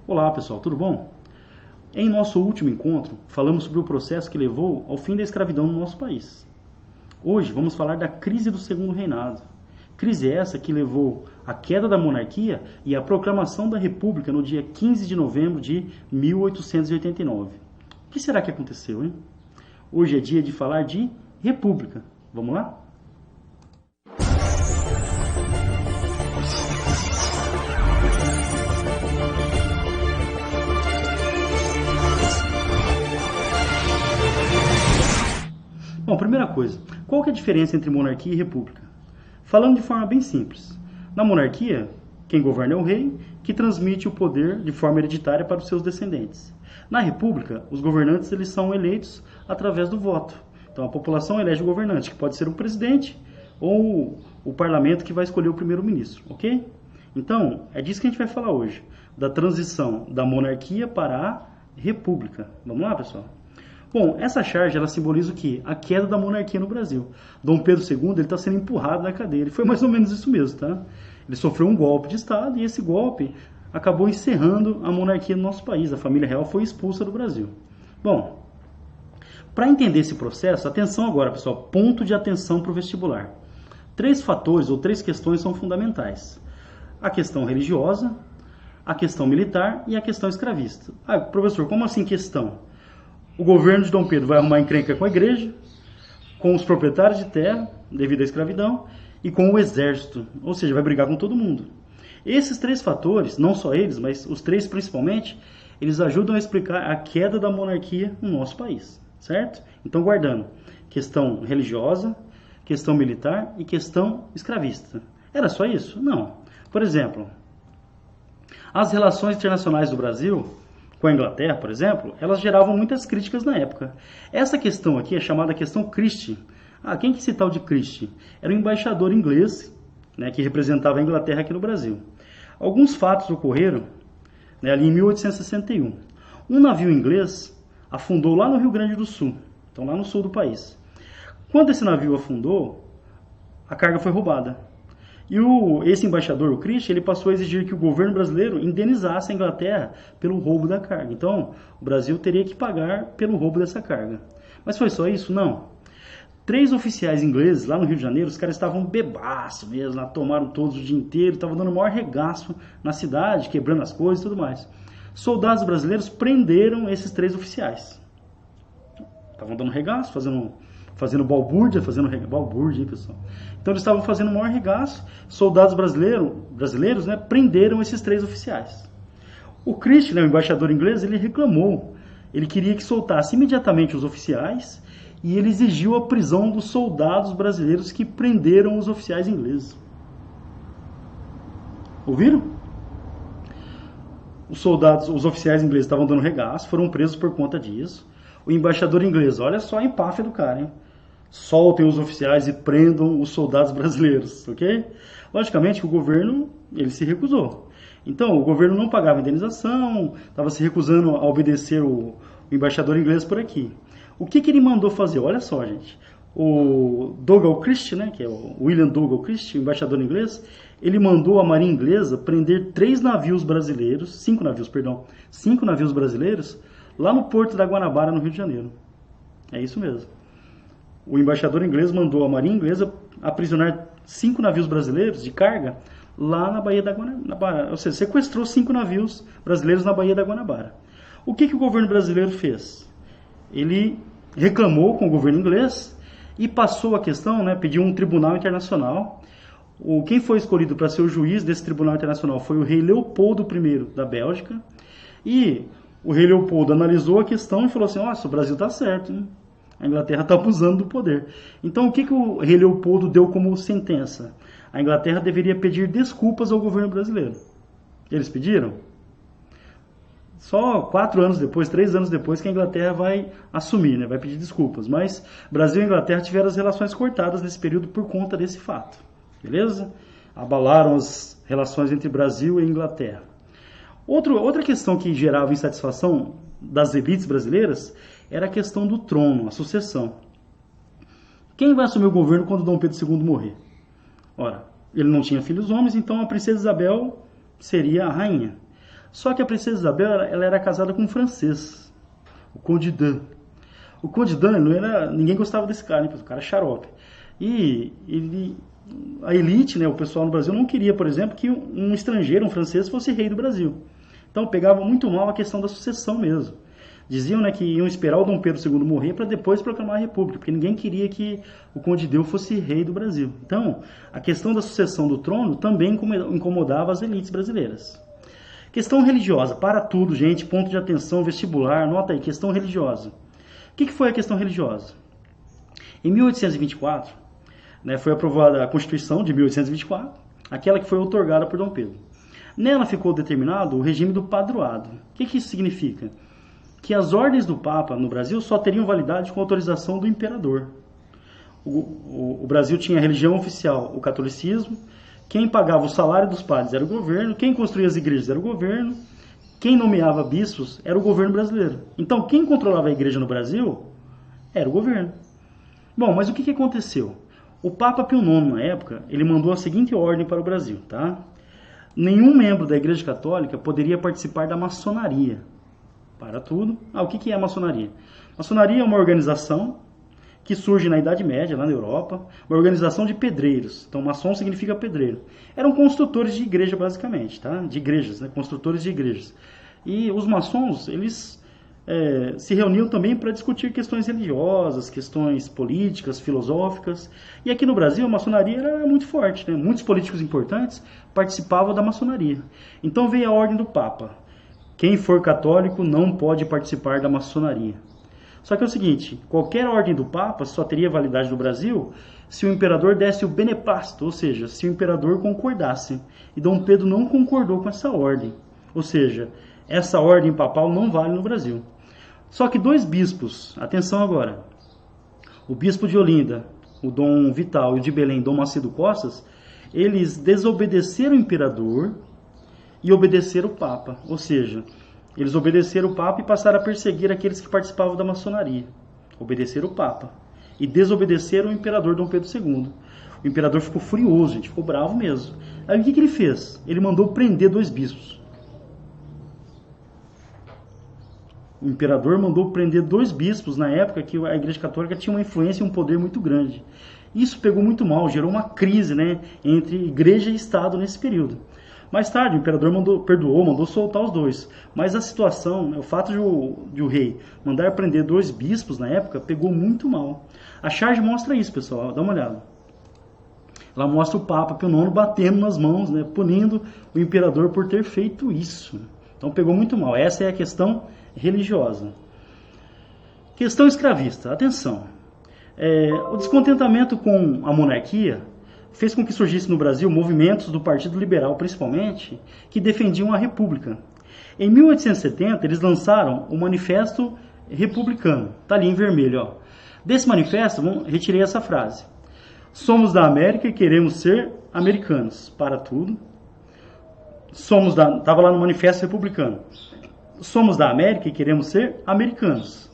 Olá pessoal, tudo bom? Em nosso último encontro, falamos sobre o processo que levou ao fim da escravidão no nosso país. Hoje vamos falar da crise do Segundo Reinado. Crise essa que levou à queda da monarquia e à proclamação da República no dia 15 de novembro de 1889. O que será que aconteceu, hein? Hoje é dia de falar de República. Vamos lá? Bom, primeira coisa, qual que é a diferença entre monarquia e república? Falando de forma bem simples, na monarquia, quem governa é o rei, que transmite o poder de forma hereditária para os seus descendentes. Na república, os governantes eles são eleitos através do voto. Então a população elege o governante, que pode ser um presidente ou o parlamento que vai escolher o primeiro-ministro, ok? Então, é disso que a gente vai falar hoje, da transição da monarquia para a república. Vamos lá, pessoal? Bom, essa charge ela simboliza o quê? A queda da monarquia no Brasil. Dom Pedro II está sendo empurrado na cadeira. E foi mais ou menos isso mesmo, tá? Ele sofreu um golpe de Estado e esse golpe acabou encerrando a monarquia no nosso país. A família real foi expulsa do Brasil. Bom, para entender esse processo, atenção agora, pessoal, ponto de atenção para o vestibular. 3 fatores ou 3 questões são fundamentais. A questão religiosa, a questão militar e a questão escravista. Ah, professor, como assim questão? O governo de Dom Pedro vai arrumar encrenca com a igreja, com os proprietários de terra, devido à escravidão, e com o exército, ou seja, vai brigar com todo mundo. Esses 3 fatores, não só eles, mas os 3 principalmente, eles ajudam a explicar a queda da monarquia no nosso país, certo? Então, guardando, questão religiosa, questão militar e questão escravista. Era só isso? Não. Por exemplo, as relações internacionais do Brasil com a Inglaterra, por exemplo, elas geravam muitas críticas na época. Essa questão aqui é chamada questão Christie. Ah, quem que esse tal de Christie? Era um embaixador inglês, né, que representava a Inglaterra aqui no Brasil. Alguns fatos ocorreram, né, ali em 1861. Um navio inglês afundou lá no Rio Grande do Sul, então lá no sul do país. Quando esse navio afundou, a carga foi roubada. E esse embaixador, o Christie, ele passou a exigir que o governo brasileiro indenizasse a Inglaterra pelo roubo da carga. Então, o Brasil teria que pagar pelo roubo dessa carga. Mas foi só isso? Não. 3 oficiais ingleses lá no Rio de Janeiro, os caras estavam bebaço mesmo, lá, tomaram todos o dia inteiro, estavam dando o maior regaço na cidade, quebrando as coisas e tudo mais. Soldados brasileiros prenderam esses 3 oficiais. Estavam dando regaço, fazendo balbúrdia, balbúrdia, hein, pessoal? Então eles estavam fazendo o maior regaço, soldados brasileiros, né, prenderam esses 3 oficiais. O Christie, né, o embaixador inglês, ele reclamou, ele queria que soltasse imediatamente os oficiais e ele exigiu a prisão dos soldados brasileiros que prenderam os oficiais ingleses. Ouviram? Os oficiais ingleses estavam dando regaço, foram presos por conta disso. O embaixador inglês, olha só a empáfia do cara, hein? Soltem os oficiais e prendam os soldados brasileiros, ok? Logicamente, o governo, ele se recusou. Então, o governo não pagava indenização, estava se recusando a obedecer o embaixador inglês por aqui. O que ele mandou fazer? Olha só, gente. O Dougal Christie, né, que é o William Dougal Christie, o embaixador inglês, ele mandou a marinha inglesa prender 5 navios brasileiros, lá no porto da Guanabara, no Rio de Janeiro. É isso mesmo. O embaixador inglês mandou a marinha inglesa aprisionar 5 navios brasileiros de carga lá na Baía da Guanabara. Ou seja, sequestrou 5 navios brasileiros na Baía da Guanabara. O que o governo brasileiro fez? Ele reclamou com o governo inglês e passou a questão, né, pediu um tribunal internacional. Quem foi escolhido para ser o juiz desse tribunal internacional foi o rei Leopoldo I da Bélgica. E o rei Leopoldo analisou a questão e falou assim, nossa, o Brasil está certo, hein? A Inglaterra está abusando do poder. Então, o que o rei Leopoldo deu como sentença? A Inglaterra deveria pedir desculpas ao governo brasileiro. Eles pediram? Só 4 anos depois, 3 anos depois, que a Inglaterra vai assumir, né? Vai pedir desculpas. Mas Brasil e Inglaterra tiveram as relações cortadas nesse período por conta desse fato. Beleza? Abalaram as relações entre Brasil e Inglaterra. Outra questão que gerava insatisfação das elites brasileiras era a questão do trono, a sucessão. Quem vai assumir o governo quando Dom Pedro II morrer? Ora, ele não tinha filhos homens, então a princesa Isabel seria a rainha. Só que a princesa Isabel ela era casada com um francês, o Conde d'Eu. O Conde d'Eu, ninguém gostava desse cara, o cara xarope. E a elite, né, o pessoal no Brasil não queria, por exemplo, que um estrangeiro, um francês, fosse rei do Brasil. Então pegava muito mal a questão da sucessão mesmo. Diziam, né, que iam esperar o Dom Pedro II morrer para depois proclamar a República, porque ninguém queria que o Conde d'Eu fosse rei do Brasil. Então, a questão da sucessão do trono também incomodava as elites brasileiras. Questão religiosa, para tudo, gente, ponto de atenção, vestibular, nota aí, questão religiosa. O que foi a questão religiosa? Em 1824, né, foi aprovada a Constituição de 1824, aquela que foi outorgada por Dom Pedro. Nela ficou determinado o regime do padroado. O que isso significa? Que as ordens do Papa no Brasil só teriam validade com autorização do imperador. O Brasil tinha a religião oficial, o catolicismo. Quem pagava o salário dos padres era o governo. Quem construía as igrejas era o governo. Quem nomeava bispos era o governo brasileiro. Então, quem controlava a igreja no Brasil era o governo. Bom, mas o que aconteceu? O Papa Pio IX, na época, ele mandou a seguinte ordem para o Brasil, tá? Nenhum membro da Igreja Católica poderia participar da maçonaria. Para tudo. O que é a maçonaria? Maçonaria é uma organização que surge na Idade Média, lá na Europa, uma organização de pedreiros. Então, maçom significa pedreiro. Eram construtores de igreja, basicamente, tá? De igrejas, né? Construtores de igrejas. E os maçons, eles se reuniam também para discutir questões religiosas, questões políticas, filosóficas. E aqui no Brasil, a maçonaria era muito forte, né? Muitos políticos importantes participavam da maçonaria. Então, veio a ordem do Papa. Quem for católico não pode participar da maçonaria. Só que é o seguinte, qualquer ordem do Papa só teria validade no Brasil se o imperador desse o beneplácito, ou seja, se o imperador concordasse. E Dom Pedro não concordou com essa ordem. Ou seja, essa ordem papal não vale no Brasil. Só que dois bispos, atenção agora, o bispo de Olinda, o Dom Vital, e o de Belém, Dom Macedo Costas, eles desobedeceram o imperador e obedeceram o Papa. Ou seja, eles obedeceram o Papa e passaram a perseguir aqueles que participavam da maçonaria. Obedeceram o Papa e desobedeceram o imperador Dom Pedro II. O imperador ficou furioso, gente, ficou bravo mesmo. Aí o que ele fez? Ele mandou prender dois bispos. O imperador mandou prender dois bispos na época que a Igreja Católica tinha uma influência e um poder muito grande. Isso pegou muito mal, gerou uma crise, né, entre Igreja e Estado nesse período. Mais tarde, o imperador mandou soltar os dois. Mas a situação, o fato de o rei mandar prender dois bispos na época, pegou muito mal. A charge mostra isso, pessoal, dá uma olhada. Ela mostra o Papa Pio IX batendo nas mãos, né, punindo o imperador por ter feito isso. Então pegou muito mal. Essa é a questão religiosa. Questão escravista. Atenção. O descontentamento com a monarquia fez com que surgisse no Brasil movimentos do Partido Liberal, principalmente, que defendiam a República. Em 1870, eles lançaram o Manifesto Republicano. Está ali em vermelho. Ó. Desse manifesto, retirei essa frase. Somos da América e queremos ser americanos. Para tudo. Estava lá no Manifesto Republicano. Somos da América e queremos ser americanos.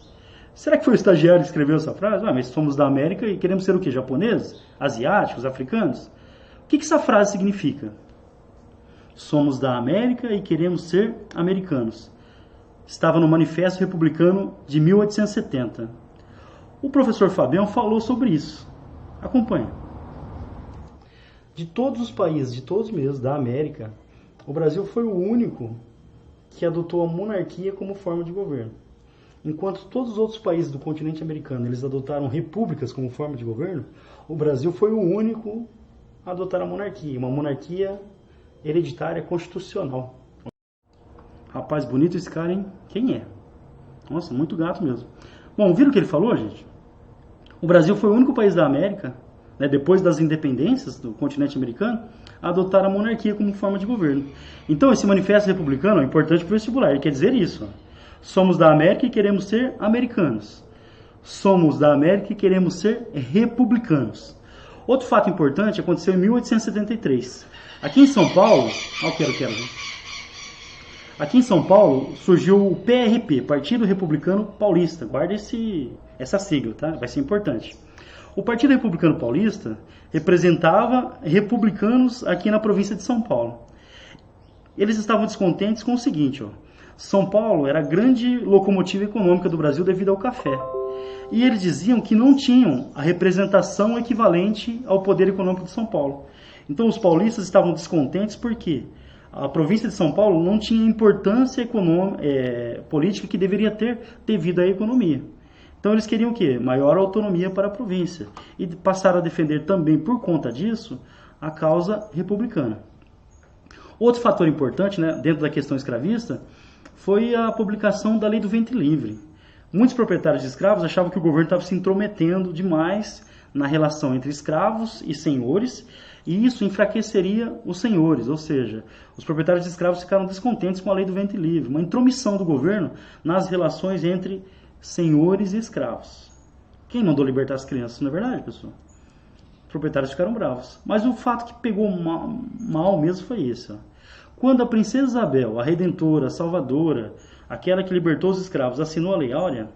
Será que foi o estagiário que escreveu essa frase? Mas somos da América e queremos ser o quê? Japoneses? Asiáticos? Africanos? O que essa frase significa? Somos da América e queremos ser americanos. Estava no Manifesto Republicano de 1870. O professor Fabião falou sobre isso. Acompanhe. De todos os países, de todos mesmo, da América, o Brasil foi o único que adotou a monarquia como forma de governo. Enquanto todos os outros países do continente americano eles adotaram repúblicas como forma de governo, o Brasil foi o único a adotar a monarquia, uma monarquia hereditária constitucional. Rapaz, bonito esse cara, hein? Quem é? Nossa, muito gato mesmo. Bom, viram o que ele falou, gente? O Brasil foi o único país da América, né, depois das independências do continente americano, a adotar a monarquia como forma de governo. Então, esse manifesto republicano é importante para o vestibular. Ele quer dizer isso. Somos da América e queremos ser americanos. Somos da América e queremos ser republicanos. Outro fato importante aconteceu em 1873. Aqui em São Paulo... Aqui em São Paulo surgiu o PRP, Partido Republicano Paulista. Guarda essa sigla, tá? Vai ser importante. O Partido Republicano Paulista representava republicanos aqui na província de São Paulo. eles estavam descontentes com o seguinte, ó. São Paulo era a grande locomotiva econômica do Brasil devido ao café. E eles diziam que não tinham a representação equivalente ao poder econômico de São Paulo. Então os paulistas estavam descontentes porque a província de São Paulo não tinha a importância política que deveria ter devido à economia. Então eles queriam o quê? Maior autonomia para a província. E passaram a defender também, por conta disso, a causa republicana. Outro fator importante, né, dentro da questão escravista foi a publicação da Lei do Ventre Livre. Muitos proprietários de escravos achavam que o governo estava se intrometendo demais na relação entre escravos e senhores, e isso enfraqueceria os senhores, ou seja, os proprietários de escravos ficaram descontentes com a Lei do Ventre Livre, uma intromissão do governo nas relações entre senhores e escravos. Quem mandou libertar as crianças, não é verdade, pessoal? Os proprietários ficaram bravos. Mas o fato que pegou mal mesmo foi esse, ó. Quando a princesa Isabel, a redentora, a salvadora, aquela que libertou os escravos, assinou a Lei Áurea,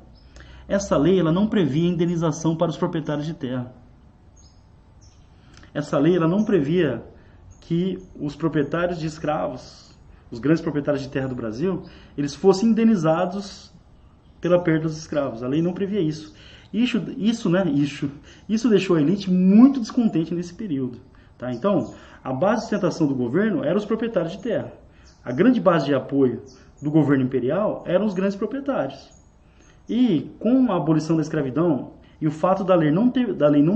essa lei ela não previa indenização para os proprietários de terra. Essa lei ela não previa que os proprietários de escravos, os grandes proprietários de terra do Brasil, eles fossem indenizados pela perda dos escravos. A lei não previa isso. Isso deixou a elite muito descontente nesse período. Tá? Então, a base de sustentação do governo eram os proprietários de terra. A grande base de apoio do governo imperial eram os grandes proprietários. E com a abolição da escravidão e o fato da lei não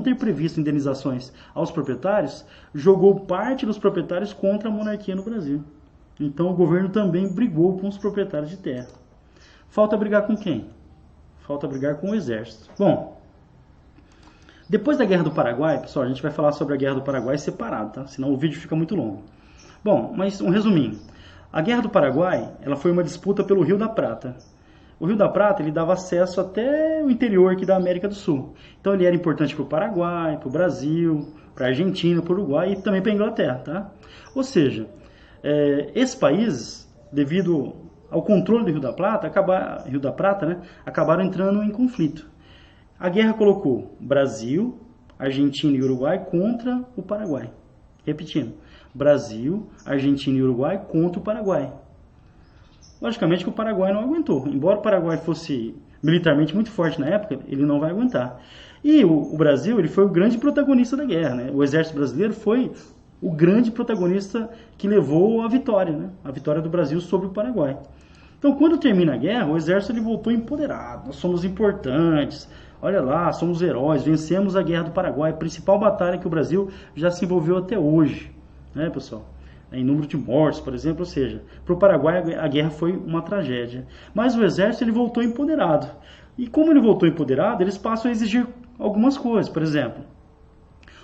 ter previsto indenizações aos proprietários, jogou parte dos proprietários contra a monarquia no Brasil. Então o governo também brigou com os proprietários de terra. Falta brigar com quem? Falta brigar com o exército. Bom, depois da Guerra do Paraguai, pessoal, a gente vai falar sobre a Guerra do Paraguai separado, tá? Senão o vídeo fica muito longo. Bom, mas um resuminho. A Guerra do Paraguai, ela foi uma disputa pelo Rio da Prata. O Rio da Prata, ele dava acesso até o interior aqui da América do Sul. Então ele era importante para o Paraguai, para o Brasil, para a Argentina, para o Uruguai e também para a Inglaterra, tá? Ou seja, esses países, devido ao controle do Rio da Prata, né, acabaram entrando em conflito. A guerra colocou Brasil, Argentina e Uruguai contra o Paraguai. Repetindo, Brasil, Argentina e Uruguai contra o Paraguai. Logicamente que o Paraguai não aguentou. Embora o Paraguai fosse militarmente muito forte na época, ele não vai aguentar. E o Brasil ele foi o grande protagonista da guerra. Né? O exército brasileiro foi o grande protagonista que levou a vitória, né? A vitória do Brasil sobre o Paraguai. Então, quando termina a guerra, o exército ele voltou empoderado. Nós somos importantes. Olha lá, somos heróis. Vencemos a Guerra do Paraguai, a principal batalha que o Brasil já se envolveu até hoje. Né, pessoal? Em número de mortes, por exemplo. Ou seja, para o Paraguai a guerra foi uma tragédia. Mas o exército ele voltou empoderado. E como ele voltou empoderado, eles passam a exigir algumas coisas. Por exemplo,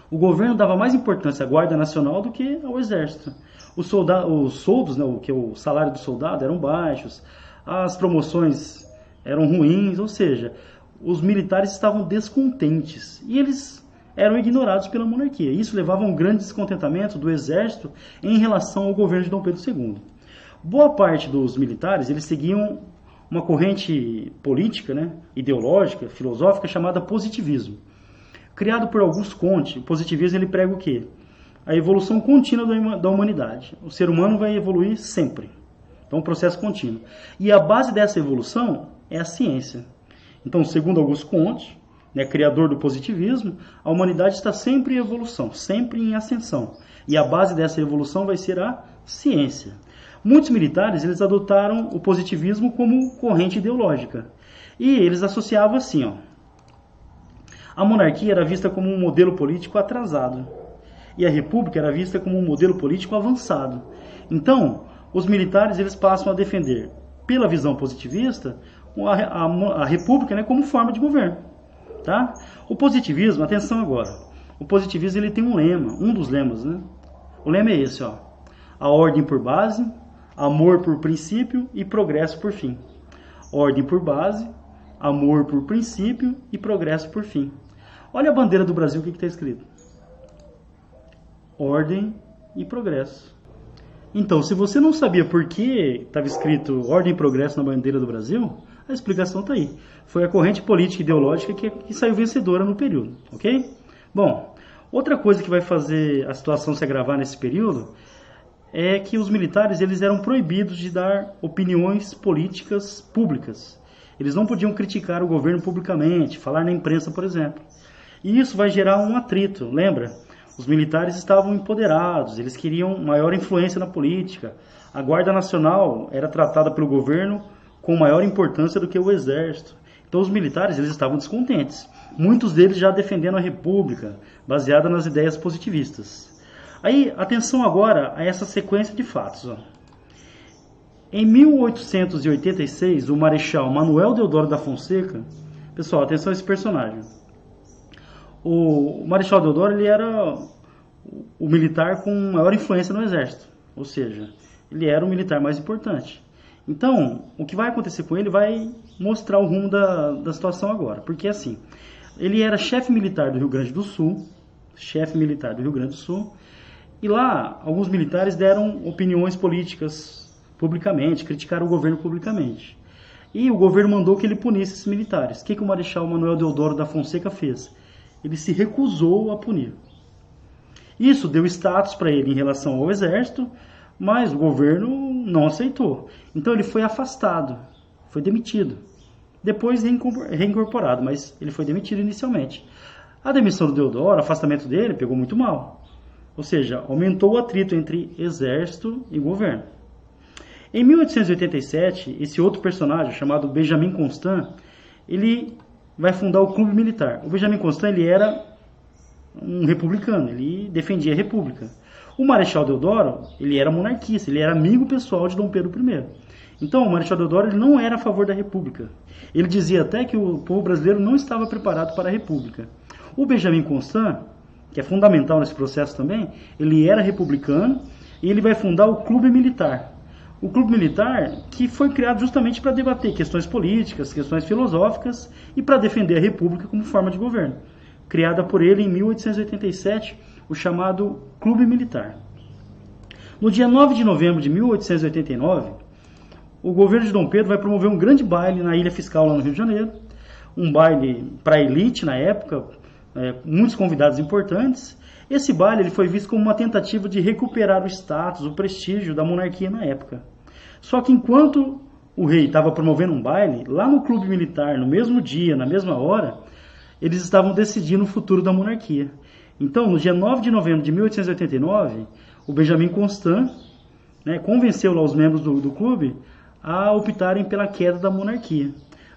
o governo dava mais importância à Guarda Nacional do que ao exército. Os soldos, né, o salário do soldado eram baixos, as promoções eram ruins, ou seja, os militares estavam descontentes e eles eram ignorados pela monarquia. Isso levava a um grande descontentamento do exército em relação ao governo de Dom Pedro II. Boa parte dos militares eles seguiam uma corrente política, né, ideológica, filosófica chamada positivismo. Criado por Auguste Comte, o positivismo ele prega o quê? A evolução contínua da humanidade. O ser humano vai evoluir sempre. Então, um processo contínuo. E a base dessa evolução é a ciência. Então, segundo Auguste Comte, né, criador do positivismo, a humanidade está sempre em evolução, sempre em ascensão. E a base dessa evolução vai ser a ciência. Muitos militares eles adotaram o positivismo como corrente ideológica. E eles associavam assim, ó. A monarquia era vista como um modelo político atrasado. E a república era vista como um modelo político avançado. Então, os militares eles passam a defender, pela visão positivista, a república, né, como forma de governo. Tá? O positivismo, atenção agora, o positivismo ele tem um lema, um dos lemas. Né? O lema é esse, ó, a ordem por base, amor por princípio e progresso por fim. Ordem por base, amor por princípio e progresso por fim. Olha a bandeira do Brasil, o que está escrito? Ordem e progresso. Então, se você não sabia por que estava escrito ordem e progresso na bandeira do Brasil, a explicação está aí. Foi a corrente política e ideológica que saiu vencedora no período, ok? Bom, outra coisa que vai fazer a situação se agravar nesse período é que os militares eles eram proibidos de dar opiniões políticas públicas. Eles não podiam criticar o governo publicamente, falar na imprensa, por exemplo. E isso vai gerar um atrito, lembra? Os militares estavam empoderados, eles queriam maior influência na política. A Guarda Nacional era tratada pelo governo com maior importância do que o Exército. Então os militares eles estavam descontentes. Muitos deles já defendendo a República, baseada nas ideias positivistas. Aí, atenção agora a essa sequência de fatos. Ó. Em 1886, o Marechal Manuel Deodoro da Fonseca... Pessoal, atenção a esse personagem. O Marechal Deodoro ele era o militar com maior influência no Exército. Ou seja, ele era o militar mais importante. Então, o que vai acontecer com ele vai mostrar o rumo da situação agora. Porque assim, ele era chefe militar do Rio Grande do Sul. E lá, alguns militares deram opiniões políticas publicamente, criticaram o governo publicamente. E o governo mandou que ele punisse esses militares. O que o Marechal Manuel Deodoro da Fonseca fez? Ele se recusou a punir. Isso deu status para ele em relação ao Exército, mas o governo não aceitou. Então ele foi afastado, foi demitido. Depois reincorporado, mas ele foi demitido inicialmente. A demissão do Deodoro, o afastamento dele, pegou muito mal. Ou seja, aumentou o atrito entre exército e governo. Em 1887, esse outro personagem, chamado Benjamin Constant, ele vai fundar o Clube Militar. O Benjamin Constant ele era um republicano, ele defendia a República. O Marechal Deodoro ele era monarquista, ele era amigo pessoal de Dom Pedro I. Então, o Marechal Deodoro ele não era a favor da República. Ele dizia até que o povo brasileiro não estava preparado para a República. O Benjamin Constant, que é fundamental nesse processo também, ele era republicano e ele vai fundar o Clube Militar. O Clube Militar que foi criado justamente para debater questões políticas, questões filosóficas e para defender a República como forma de governo. Criada por ele em 1887, o chamado Clube Militar. No dia 9 de novembro de 1889, o governo de Dom Pedro vai promover um grande baile na Ilha Fiscal, lá no Rio de Janeiro. Um baile para a elite na época, muitos convidados importantes. Esse baile ele foi visto como uma tentativa de recuperar o status, o prestígio da monarquia na época. Só que enquanto o rei estava promovendo um baile, lá no Clube Militar, no mesmo dia, na mesma hora, eles estavam decidindo o futuro da monarquia. Então, no dia 9 de novembro de 1889, o Benjamin Constant convenceu lá os membros do clube a optarem pela queda da monarquia.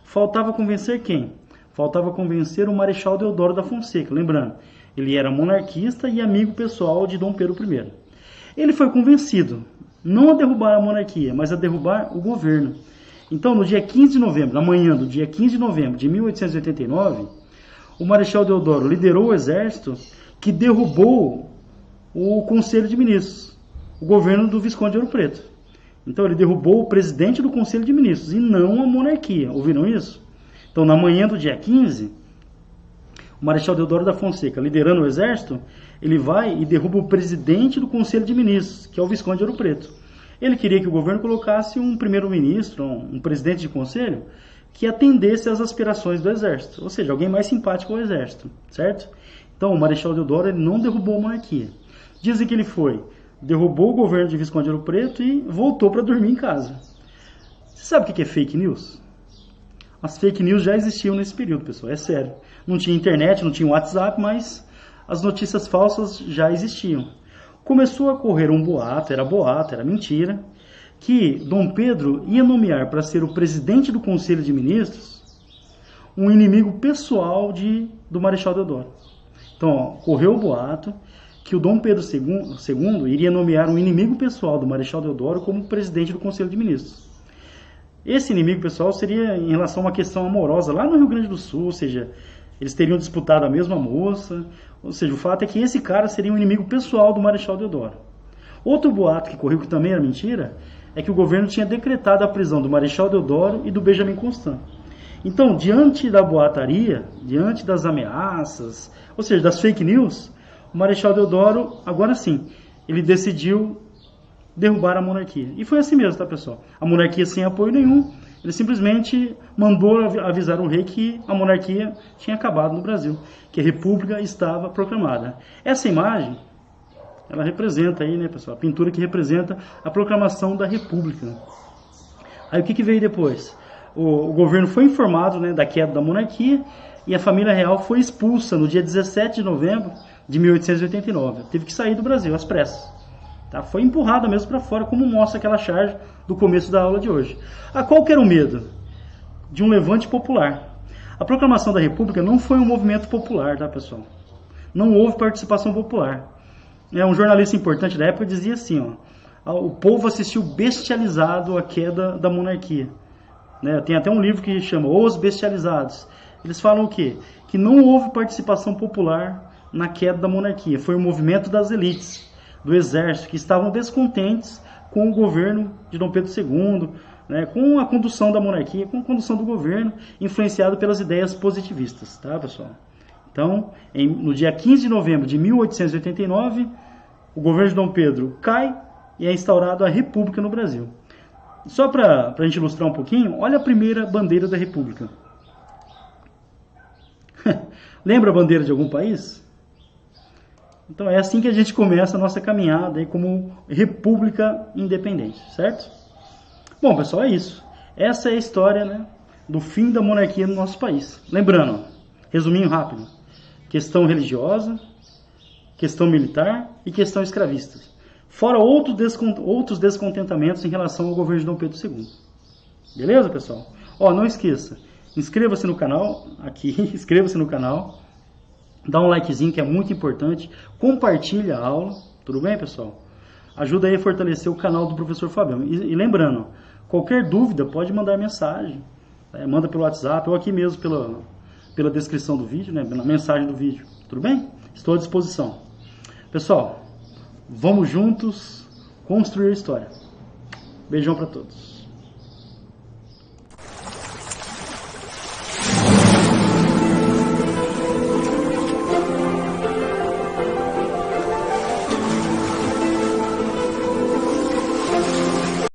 Faltava convencer quem? Faltava convencer o Marechal Deodoro da Fonseca, lembrando, ele era monarquista e amigo pessoal de Dom Pedro I. Ele foi convencido, não a derrubar a monarquia, mas a derrubar o governo. Então, no dia 15 de novembro, na manhã do dia 15 de novembro de 1889, o Marechal Deodoro liderou o exército que derrubou o Conselho de Ministros, o governo do Visconde de Ouro Preto. Então, ele derrubou o presidente do Conselho de Ministros e não a monarquia. Ouviram isso? Então, na manhã do dia 15, o Marechal Deodoro da Fonseca, liderando o exército, ele vai e derruba o presidente do Conselho de Ministros, que é o Visconde de Ouro Preto. Ele queria que o governo colocasse um primeiro-ministro, um presidente de conselho, que atendesse às aspirações do exército, ou seja, alguém mais simpático ao exército, certo? Então, o Marechal Deodoro ele não derrubou a monarquia. Dizem que ele derrubou o governo de Visconde de Ouro Preto e voltou para dormir em casa. Você sabe o que é fake news? As fake news já existiam nesse período, pessoal, é sério. Não tinha internet, não tinha WhatsApp, mas as notícias falsas já existiam. Começou a correr um boato, era mentira, que Dom Pedro ia nomear para ser o presidente do Conselho de Ministros um inimigo pessoal do Marechal Deodoro. Então, correu o boato que o Dom Pedro II iria nomear um inimigo pessoal do Marechal Deodoro como presidente do Conselho de Ministros. Esse inimigo pessoal seria em relação a uma questão amorosa lá no Rio Grande do Sul, ou seja, eles teriam disputado a mesma moça, ou seja, o fato é que esse cara seria um inimigo pessoal do Marechal Deodoro. Outro boato que correu, que também era mentira, é que o governo tinha decretado a prisão do Marechal Deodoro e do Benjamin Constant. Então, diante da boataria, diante das ameaças, ou seja, das fake news, o Marechal Deodoro, agora sim, ele decidiu derrubar a monarquia. E foi assim mesmo, tá, pessoal? A monarquia sem apoio nenhum, ele simplesmente mandou avisar o rei que a monarquia tinha acabado no Brasil, que a república estava proclamada. Essa imagem Ela representa aí, né, pessoal? A pintura que representa a proclamação da República. Aí o que veio depois? O governo foi informado, né, da queda da monarquia e a família real foi expulsa no dia 17 de novembro de 1889. Teve que sair do Brasil, às pressas. Tá? Foi empurrada mesmo para fora, como mostra aquela charge do começo da aula de hoje. Qual que era o medo? De um levante popular. A proclamação da República não foi um movimento popular, tá, pessoal? Não houve participação popular. Um jornalista importante da época dizia assim, ó, o povo assistiu bestializado à queda da monarquia. Tem até um livro que chama Os Bestializados. Eles falam o quê? Que não houve participação popular na queda da monarquia. Foi um movimento das elites, do exército, que estavam descontentes com o governo de Dom Pedro II, com a condução da monarquia, com a condução do governo, influenciado pelas ideias positivistas, tá, pessoal? Então, no dia 15 de novembro de 1889, o governo de Dom Pedro cai e é instaurada a República no Brasil. Só para a gente ilustrar um pouquinho, olha a primeira bandeira da República. Lembra a bandeira de algum país? Então é assim que a gente começa a nossa caminhada aí como República Independente, certo? Bom, pessoal, é isso. Essa é a história, né, do fim da monarquia no nosso país. Lembrando, resuminho rápido, questão religiosa, questão militar e questão escravista. Fora outros descontentamentos em relação ao governo de Dom Pedro II. Beleza, pessoal? Não esqueça, inscreva-se no canal, inscreva-se no canal, dá um likezinho que é muito importante, compartilha a aula, tudo bem, pessoal? Ajuda aí a fortalecer o canal do professor Fabião. E lembrando, qualquer dúvida pode mandar mensagem, manda pelo WhatsApp ou aqui mesmo pela descrição do vídeo, na mensagem do vídeo, tudo bem? Estou à disposição. Pessoal, vamos juntos construir a história. Beijão para todos.